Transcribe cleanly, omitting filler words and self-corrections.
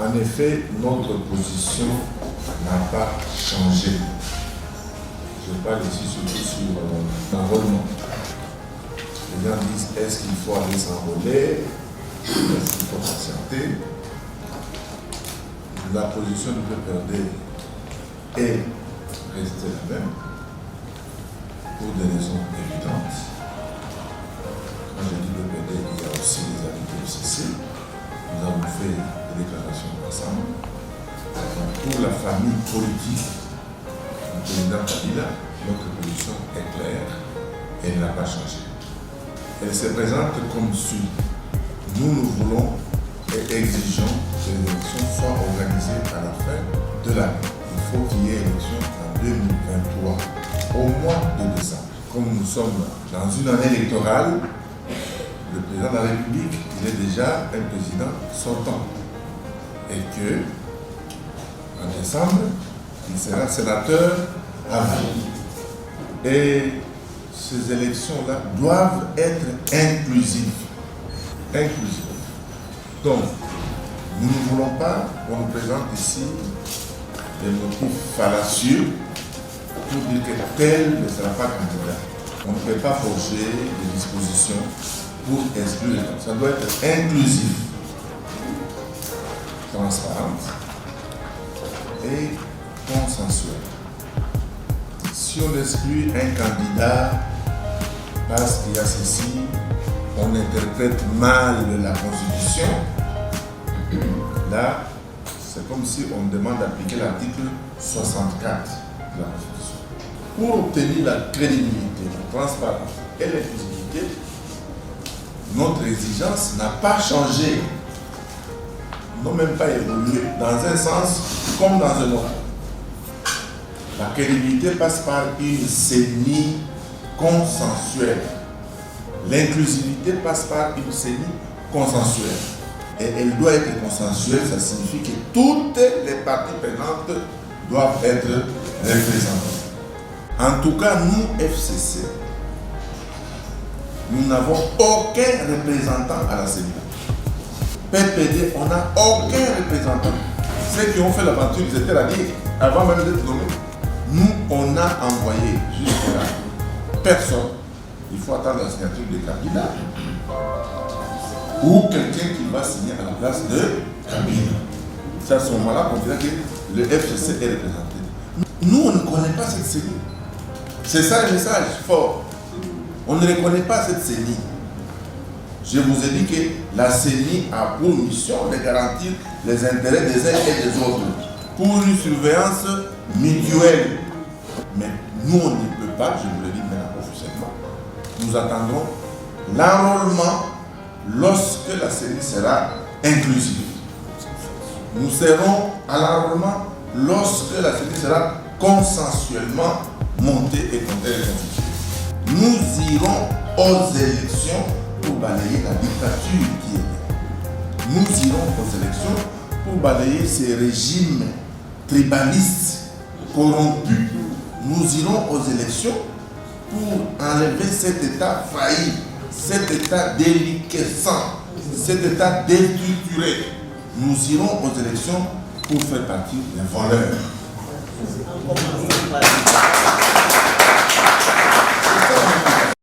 En effet, notre position n'a pas changé. Je parle ici surtout sur l'enrôlement. Les gens disent, est-ce qu'il faut aller s'enrôler? Est-ce qu'il faut patienter? La position du PPRD est restée la même pour des raisons évidentes. Quand je dis PPRD, il y a aussi les amis du CC. Nous avons fait des déclarations ensemble. Pour la famille politique du président Kabila, notre position est claire et elle n'a pas changé. Elle se présente comme suit. Nous voulons et exigeons que les élections soient organisées à la fin de l'année. Il faut qu'il y ait élection en 2023, au mois de décembre. Comme nous sommes dans une année électorale, le président de la République, il est déjà un président sortant. Et que, en décembre, il sera sénateur à vie. Et ces élections-là doivent être inclusives. Donc, nous ne voulons pas qu'on nous présente ici des motifs fallacieux pour dire que tel ne sera pas candidat. On ne peut pas forger des dispositions pour exclure. Ça doit être inclusif, transparente et consensuel. Si on exclut un candidat parce qu'il y a ceci, on interprète mal la Constitution, là, c'est comme si on demande d'appliquer l'article 64 de la Constitution. Pour obtenir la crédibilité, la transparence et l'inclusivité, notre exigence n'a pas changé, n'a même pas évolué, dans un sens comme dans un autre. La crédibilité passe par une CENI consensuelle. L'inclusivité passe par une CENI consensuelle. Et elle doit être consensuelle, ça signifie que toutes les parties prenantes doivent être représentées. En tout cas, nous, FCC, nous n'avons aucun représentant à la CENI. PPD, on n'a aucun représentant. Ceux qui ont fait l'aventure, ils étaient là, avant même d'être nommés. Nous, on a envoyé jusque-là personne. Il faut attendre la signature de Kabila ou quelqu'un qui va signer à la place de Kabila. C'est à ce moment-là qu'on dirait que le FCC est représenté. Nous, on ne connaît pas cette CENI. C'est ça le message fort. On ne reconnaît pas cette CENI. Je vous ai dit que la CENI a pour mission de garantir les intérêts des uns et des autres pour une surveillance mutuelle. Mais nous, on ne peut pas, je vous le dis maintenant officiellement, nous attendons l'enrôlement lorsque la CENI sera inclusive. Nous serons à l'enrôlement lorsque la CENI sera consensuellement montée et constituée. Nous irons aux élections pour balayer la dictature qui est là. Nous irons aux élections pour balayer ces régimes tribalistes corrompus. Nous irons aux élections pour enlever cet État failli, cet État déliquescent, cet État déstructuré. Nous irons aux élections pour faire partie des voleurs.